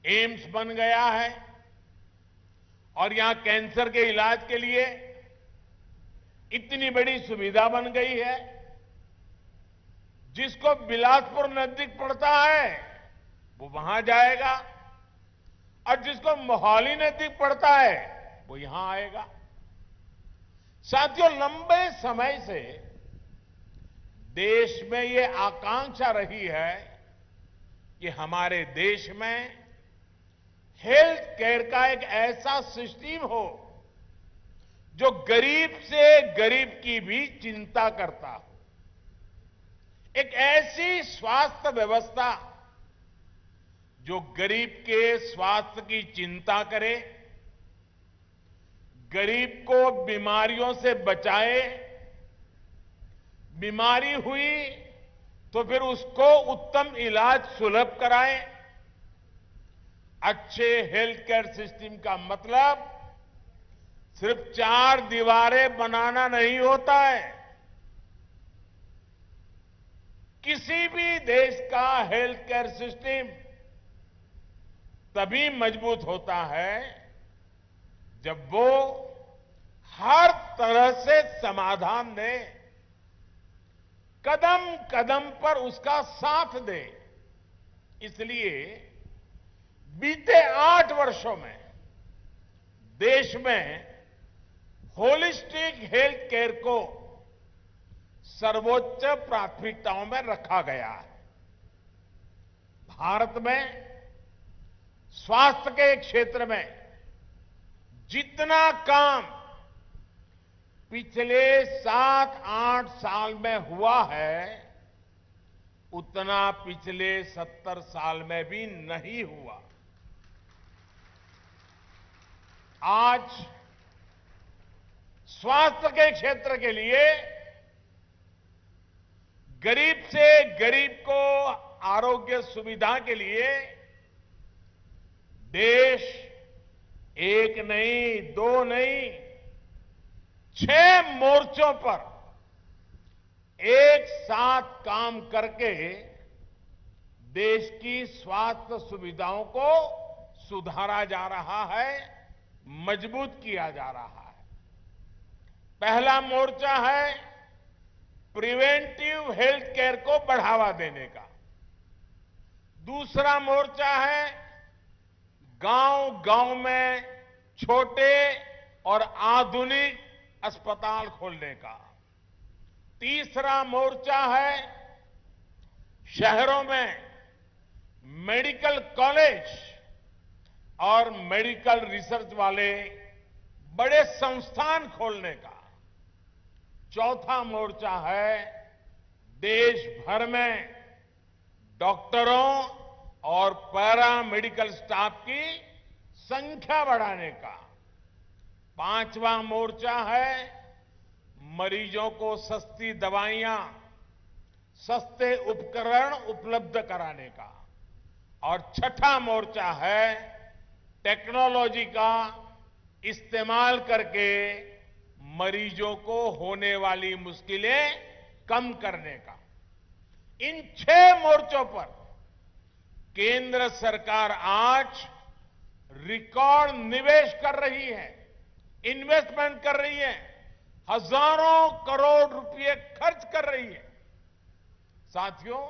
एम्स बन गया है और यहां कैंसर के इलाज के लिए इतनी बड़ी सुविधा बन गई है। जिसको बिलासपुर नजदीक पड़ता है वो वहां जाएगा और जिसको मोहाली नजदीक पड़ता है वो यहां आएगा। साथियों, लंबे समय से देश में ये आकांक्षा रही है कि हमारे देश में हेल्थ केयर का एक ऐसा सिस्टम हो जो गरीब से गरीब की भी चिंता करता हो। एक ऐसी स्वास्थ्य व्यवस्था जो गरीब के स्वास्थ्य की चिंता करे, गरीब को बीमारियों से बचाए, बीमारी हुई तो फिर उसको उत्तम इलाज सुलभ कराए। अच्छे हेल्थ केयर सिस्टम का मतलब सिर्फ 4 दीवारें बनाना नहीं होता है। किसी भी देश का हेल्थ केयर सिस्टम तभी मजबूत होता है जब वो हर तरह से समाधान दे, कदम कदम पर उसका साथ दे। इसलिए बीते 8 वर्षों में देश में होलिस्टिक हेल्थ केयर को सर्वोच्च प्राथमिकताओं में रखा गया है। भारत में स्वास्थ्य के क्षेत्र में जितना काम पिछले 7-8 साल में हुआ है, उतना पिछले 70 साल में भी नहीं हुआ। आज स्वास्थ्य के क्षेत्र के लिए गरीब से गरीब को आरोग्य सुविधा के लिए देश एक नहीं, दो नहीं, 6 मोर्चों पर एक साथ काम करके देश की स्वास्थ्य सुविधाओं को सुधारा जा रहा है, मजबूत किया जा रहा है। पहला मोर्चा है प्रिवेंटिव हेल्थ केयर को बढ़ावा देने का। दूसरा मोर्चा है गांव-गांव में छोटे और आधुनिक अस्पताल खोलने का। तीसरा मोर्चा है शहरों में मेडिकल कॉलेज और मेडिकल रिसर्च वाले बड़े संस्थान खोलने का। चौथा मोर्चा है देश भर में डॉक्टरों और पैरा मेडिकल स्टाफ की संख्या बढ़ाने का। पांचवा मोर्चा है मरीजों को सस्ती दवाइयां, सस्ते उपकरण उपलब्ध कराने का। और छठा मोर्चा है टेक्नोलॉजी का इस्तेमाल करके मरीजों को होने वाली मुश्किलें कम करने का। इन 6 मोर्चों पर केंद्र सरकार आज रिकॉर्ड निवेश कर रही है, इन्वेस्टमेंट कर रही है, हजारों करोड़ रुपए खर्च कर रही है। साथियों,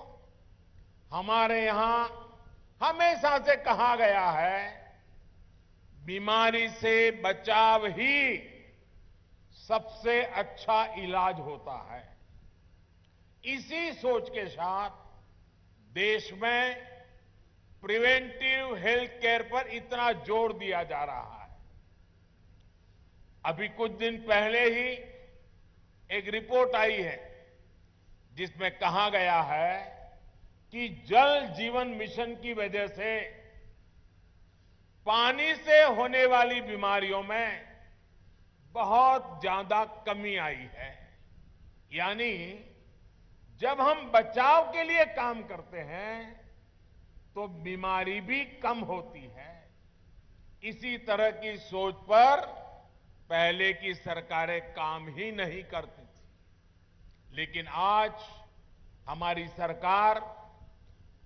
हमारे यहां हमेशा से कहा गया है बीमारी से बचाव ही सबसे अच्छा इलाज होता है। इसी सोच के साथ देश में प्रिवेंटिव हेल्थ केयर पर इतना जोर दिया जा रहा है। अभी कुछ दिन पहले ही एक रिपोर्ट आई है जिसमें कहा गया है कि जल जीवन मिशन की वजह से पानी से होने वाली बीमारियों में बहुत ज्यादा कमी आई है। यानी जब हम बचाव के लिए काम करते हैं तो बीमारी भी कम होती है। इसी तरह की सोच पर पहले की सरकारें काम ही नहीं करती थी, लेकिन आज हमारी सरकार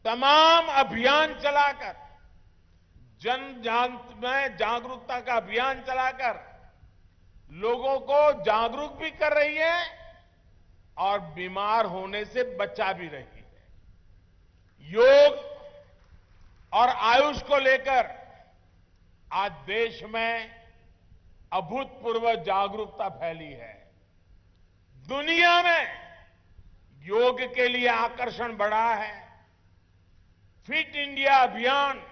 तमाम अभियान चलाकर, जन में जागरूकता का अभियान चलाकर लोगों को जागरूक भी कर रही है और बीमार होने से बचा भी रही है। योग और आयुष को लेकर आज देश में अभूतपूर्व जागरूकता फैली है। दुनिया में योग के लिए आकर्षण बढ़ा है। फिट इंडिया अभियान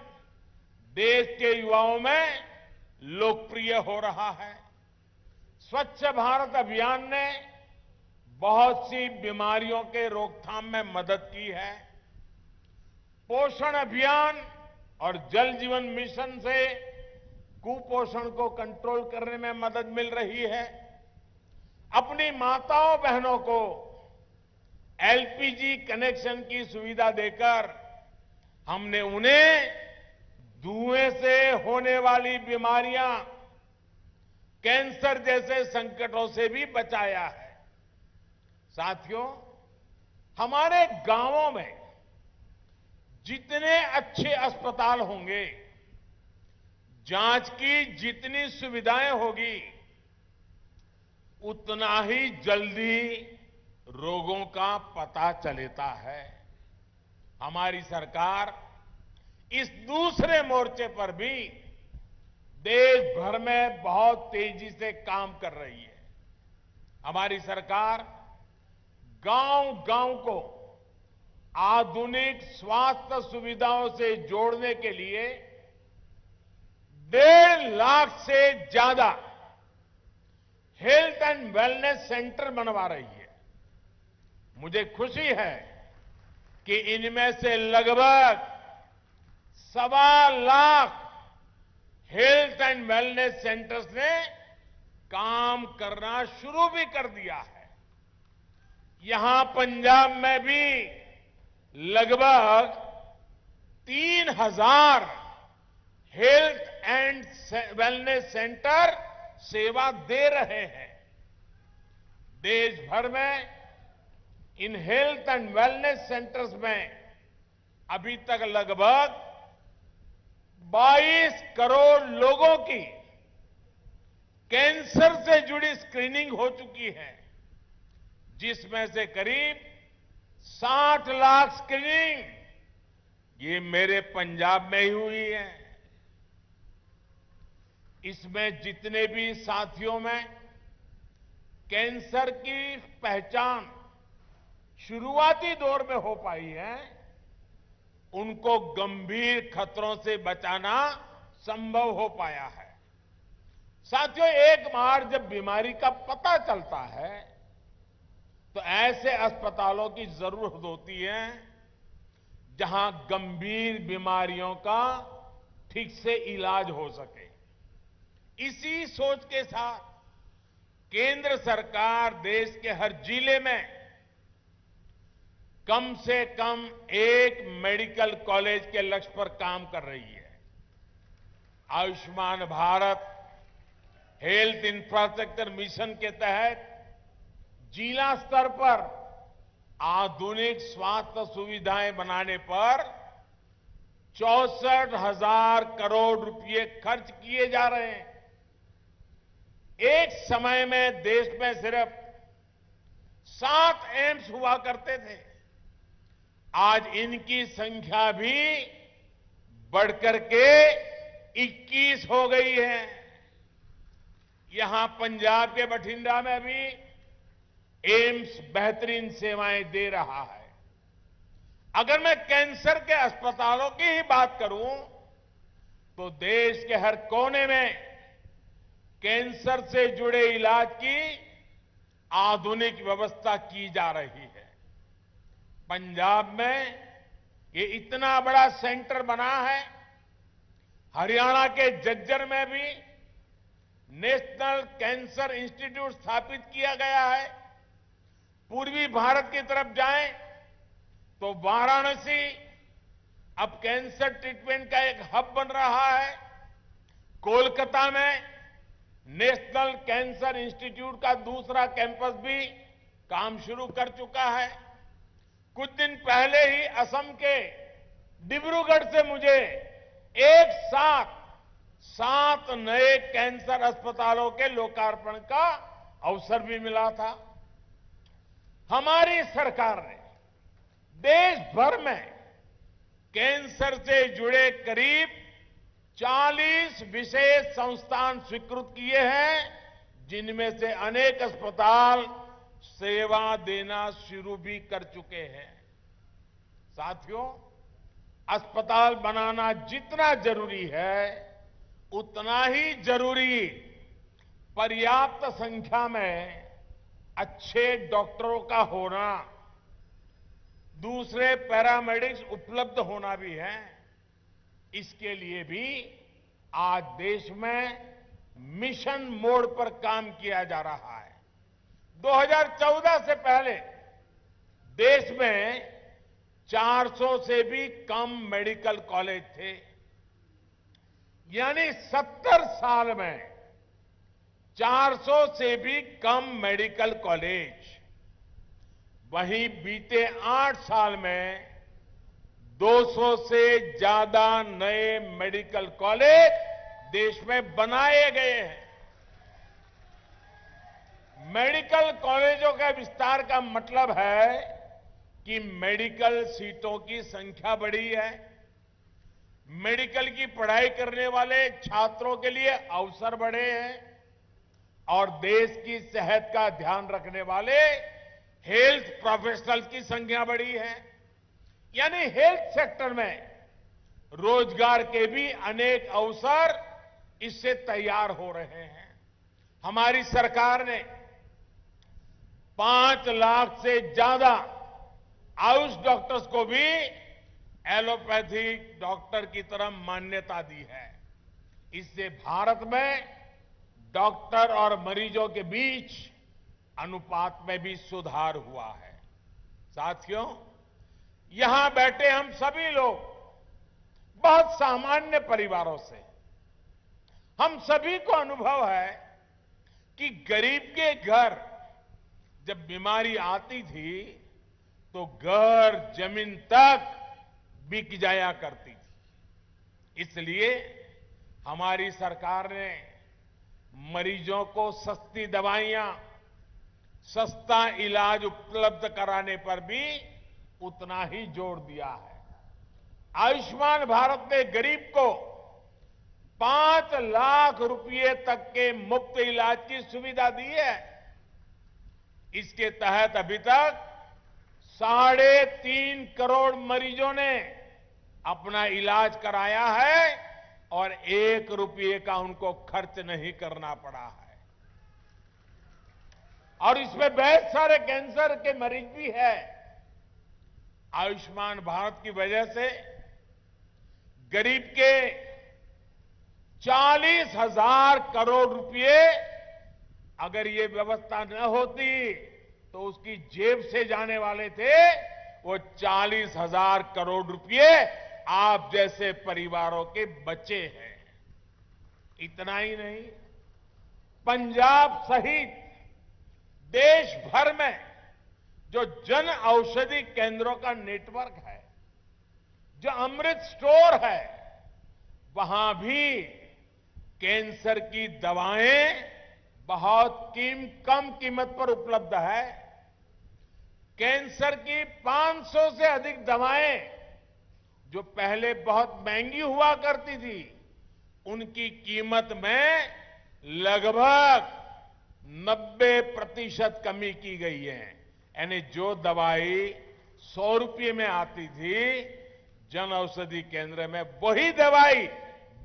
देश के युवाओं में लोकप्रिय हो रहा है। स्वच्छ भारत अभियान ने बहुत सी बीमारियों के रोकथाम में मदद की है। पोषण अभियान और जल जीवन मिशन से कुपोषण को कंट्रोल करने में मदद मिल रही है। अपनी माताओं बहनों को एलपीजी कनेक्शन की सुविधा देकर हमने उन्हें धुएं से होने वाली बीमारियां, कैंसर जैसे संकटों से भी बचाया है। साथियों, हमारे गांवों में जितने अच्छे अस्पताल होंगे, जांच की जितनी सुविधाएं होगी, उतना ही जल्दी रोगों का पता चलता है। हमारी सरकार इस दूसरे मोर्चे पर भी देश भर में बहुत तेजी से काम कर रही है। हमारी सरकार गांव-गांव को आधुनिक स्वास्थ्य सुविधाओं से जोड़ने के लिए 1.5 लाख से ज्यादा हेल्थ एंड वेलनेस सेंटर बनवा रही है। मुझे खुशी है कि इनमें से लगभग 1.25 lakh health and wellness centres ने काम करना शुरू भी कर दिया है। यहां पंजाब में भी लगभग 3,000 हेल्थ एंड वेलनेस सेंटर सेवा दे रहे हैं। देश भर में in health and wellness centres में अभी तक लगभग 22 करोड़ लोगों की कैंसर से जुड़ी स्क्रीनिंग हो चुकी है, जिसमें से करीब 60 लाख स्क्रीनिंग ये मेरे पंजाब में ही हुई है। इसमें जितने भी साथियों में कैंसर की पहचान शुरुआती दौर में हो पाई है, उनको गंभीर खतरों से बचाना संभव हो पाया है। साथियों, एक बार जब बीमारी का पता चलता है तो ऐसे अस्पतालों की जरूरत होती है जहां गंभीर बीमारियों का ठीक से इलाज हो सके। इसी सोच के साथ केंद्र सरकार देश के हर जिले में कम से कम एक मेडिकल कॉलेज के लक्ष्य पर काम कर रही है। Ayushman Bharat health infrastructure mission के तहत जिला स्तर पर आधुनिक स्वास्थ्य सुविधाएं बनाने पर 64,000 करोड़ रुपए खर्च किए जा रहे हैं। एक समय में देश में सिर्फ 7 एम्स हुआ करते थे। आज इनकी संख्या भी बढ़कर के 21 हो गई है। यहां पंजाब के बठिंडा में भी एम्स बेहतरीन सेवाएं दे रहा है। अगर मैं कैंसर के अस्पतालों की ही बात करूं तो देश के हर कोने में कैंसर से जुड़े इलाज की आधुनिक व्यवस्था की जा रही है। पंजाब में ये इतना बड़ा सेंटर बना है। हरियाणा के झज्जर में भी नेशनल कैंसर इंस्टीट्यूट स्थापित किया गया है। पूर्वी भारत की तरफ जाएं तो वाराणसी अब कैंसर ट्रीटमेंट का एक हब बन रहा है। कोलकाता में नेशनल कैंसर इंस्टीट्यूट का दूसरा कैंपस भी काम शुरू कर चुका है। कुछ दिन पहले ही असम के डिब्रूगढ़ से मुझे एक साथ 7 नए कैंसर अस्पतालों के लोकार्पण का अवसर भी मिला था। हमारी सरकार ने देश भर में कैंसर से जुड़े करीब 40 विशेष संस्थान स्वीकृत किए हैं, जिनमें से अनेक अस्पताल सेवा देना शुरू भी कर चुके हैं। साथियों, अस्पताल बनाना जितना जरूरी है, उतना ही जरूरी पर्याप्त संख्या में अच्छे डॉक्टरों का होना, दूसरे पैरामेडिक्स उपलब्ध होना भी है। इसके लिए भी आज देश में मिशन मोड पर काम किया जा रहा है। 2014 से पहले देश में 400 से भी कम मेडिकल कॉलेज थे। यानी 70 साल में 400 से भी कम मेडिकल कॉलेज। वहीं बीते 8 साल में 200 से ज्यादा नए मेडिकल कॉलेज देश में बनाए गए हैं। मेडिकल कॉलेजों का विस्तार का मतलब है कि मेडिकल सीटों की संख्या बढ़ी है। मेडिकल की पढ़ाई करने वाले छात्रों के लिए अवसर बढ़े हैं और देश की सेहत का ध्यान रखने वाले हेल्थ प्रोफेशनल्स की संख्या बढ़ी है। यानी हेल्थ सेक्टर में रोजगार के भी अनेक अवसर इससे तैयार हो रहे हैं। हमारी सरकार ने 5 लाख से ज्यादा आयुष डॉक्टर्स को भी एलोपैथिक डॉक्टर की तरह मान्यता दी है। इससे भारत में डॉक्टर और मरीजों के बीच अनुपात में भी सुधार हुआ है। साथियों, यहां बैठे हम सभी लोग बहुत सामान्य परिवारों से, हम सभी को अनुभव है कि गरीब के घर जब बीमारी आती थी तो घर जमीन तक बिक जाया करती थी। इसलिए हमारी सरकार ने मरीजों को सस्ती दवाइयां, सस्ता इलाज उपलब्ध कराने पर भी उतना ही जोर दिया है। आयुष्मान भारत ने गरीब को 5 लाख रुपए तक के मुफ्त इलाज की सुविधा दी है। इसके तहत अभी तक 3.5 करोड़ मरीजों ने अपना इलाज कराया है और 1 रुपये का उनको खर्च नहीं करना पड़ा है। और इसमें बहुत सारे कैंसर के मरीज भी है। आयुष्मान भारत की वजह से गरीब के 40,000 करोड़ रुपए, अगर ये व्यवस्था न होती तो उसकी जेब से जाने वाले थे वो 40,000 करोड़ रुपए आप जैसे परिवारों के बचे हैं। इतना ही नहीं, पंजाब सहित देश भर में जो जन औषधि केंद्रों का नेटवर्क है, जो अमृत स्टोर है, वहां भी कैंसर की दवाएं बहुत कम कीमत पर उपलब्ध है। कैंसर की 500 से अधिक दवाएं जो पहले बहुत महंगी हुआ करती थी, उनकी कीमत में लगभग 90% कमी की गई है। यानी जो दवाई 100 रुपये में आती थी जन औषधि केंद्र में, वही दवाई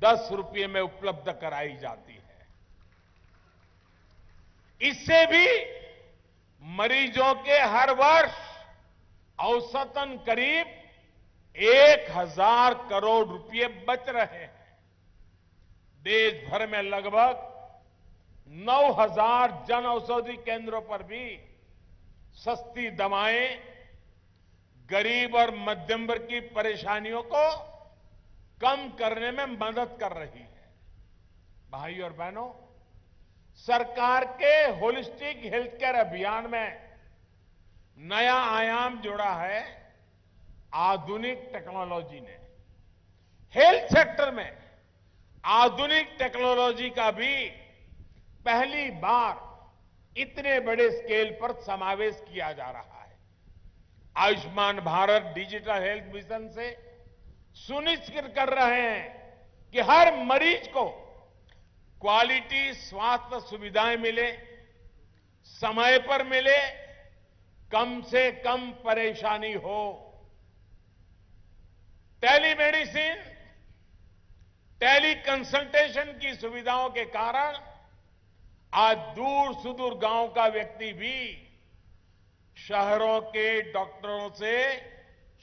10 रुपये में उपलब्ध कराई जाती है। इससे भी मरीजों के हर वर्ष औसतन करीब 1,000 करोड़ रुपए बच रहे हैं। देश भर में लगभग 9,000 जन औषधि केंद्रों पर भी सस्ती दवाएं गरीब और मध्यम वर्ग की परेशानियों को कम करने में मदद कर रही है। भाई और बहनों, सरकार के होलिस्टिक हेल्थ केयर अभियान में नया आयाम जोड़ा है आधुनिक टेक्नोलॉजी ने। हेल्थ सेक्टर में आधुनिक टेक्नोलॉजी का भी पहली बार इतने बड़े स्केल पर समावेश किया जा रहा है। Ayushman Bharat digital health mission से सुनिश्चित कर रहे हैं कि हर मरीज को क्वालिटी स्वास्थ्य सुविधाएं मिले, समय पर मिले, कम से कम परेशानी हो। टेलीमेडिसिन, टेली कंसल्टेशन की सुविधाओं के कारण आज दूर सुदूर गांव का व्यक्ति भी शहरों के डॉक्टरों से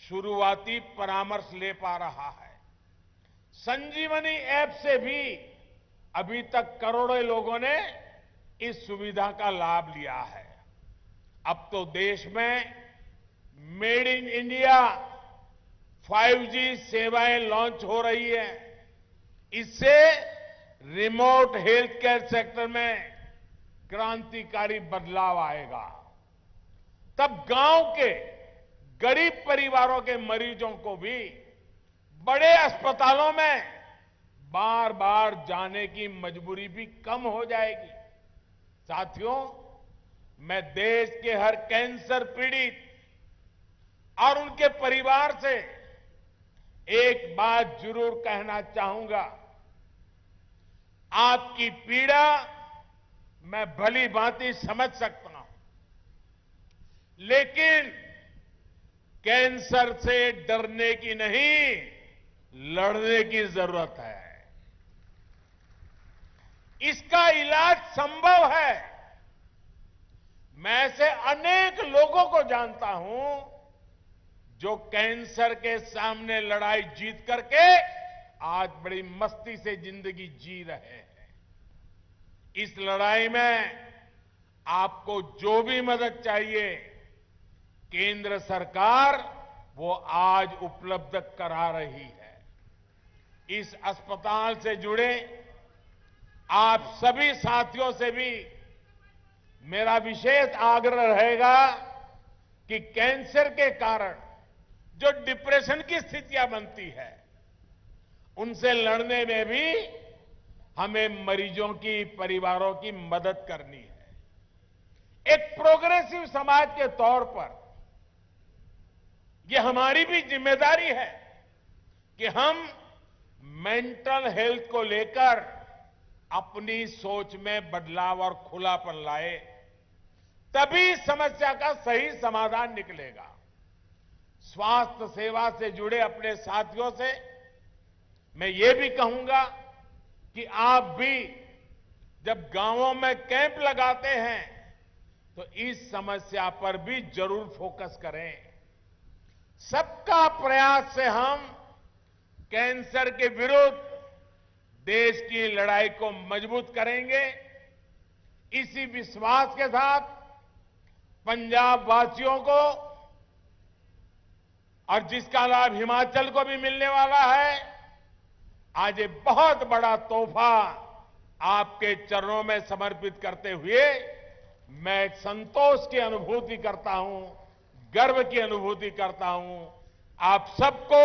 शुरुआती परामर्श ले पा रहा है। संजीवनी ऐप से भी अभी तक करोड़ों लोगों ने इस सुविधा का लाभ लिया है। अब तो देश में मेड इन इंडिया 5G सेवाएं लॉन्च हो रही है। इससे रिमोट हेल्थ केयर सेक्टर में क्रांतिकारी बदलाव आएगा। तब गांव के गरीब परिवारों के मरीजों को भी बड़े अस्पतालों में बार बार जाने की मजबूरी भी कम हो जाएगी। साथियों, मैं देश के हर कैंसर पीड़ित और उनके परिवार से एक बात जरूर कहना चाहूंगा, आपकी पीड़ा मैं भली भांति समझ सकता हूं, लेकिन कैंसर से डरने की नहीं, लड़ने की जरूरत है। इसका इलाज संभव है। मैं ऐसे अनेक लोगों को जानता हूं जो कैंसर के सामने लड़ाई जीत करके आज बड़ी मस्ती से जिंदगी जी रहे हैं। इस लड़ाई में आपको जो भी मदद चाहिए, केंद्र सरकार वो आज उपलब्ध करा रही है। इस अस्पताल से जुड़े आप सभी साथियों से भी मेरा विशेष आग्रह रहेगा कि कैंसर के कारण जो डिप्रेशन की स्थितियां बनती है, उनसे लड़ने में भी हमें मरीजों की, परिवारों की मदद करनी है। एक प्रोग्रेसिव समाज के तौर पर यह हमारी भी जिम्मेदारी है कि हम मेंटल हेल्थ को लेकर अपनी सोच में बदलाव और खुलापन लाए, तभी समस्या का सही समाधान निकलेगा। स्वास्थ्य सेवा से जुड़े अपने साथियों से मैं ये भी कहूंगा कि आप भी जब गांवों में कैंप लगाते हैं तो इस समस्या पर भी जरूर फोकस करें। सबका प्रयास से हम कैंसर के विरुद्ध देश की लड़ाई को मजबूत करेंगे। इसी विश्वास के साथ पंजाब वासियों को, और जिसका लाभ हिमाचल को भी मिलने वाला है, आज ये बहुत बड़ा तोहफा आपके चरणों में समर्पित करते हुए मैं संतोष की अनुभूति करता हूं, गर्व की अनुभूति करता हूं। आप सबको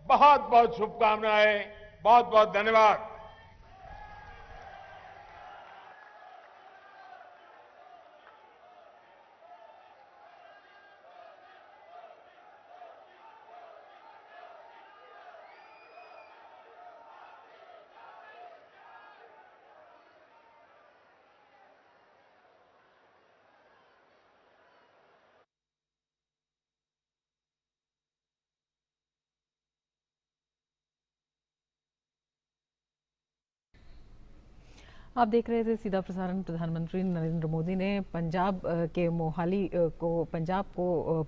बहुत बहुत शुभकामनाएं, बहुत बहुत धन्यवाद। आप देख रहे थे सीधा प्रसारण। प्रधानमंत्री नरेंद्र मोदी ने पंजाब के मोहाली को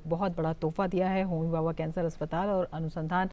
बहुत बड़ा तोहफा दिया है। होमी बाबा कैंसर अस्पताल और अनुसंधान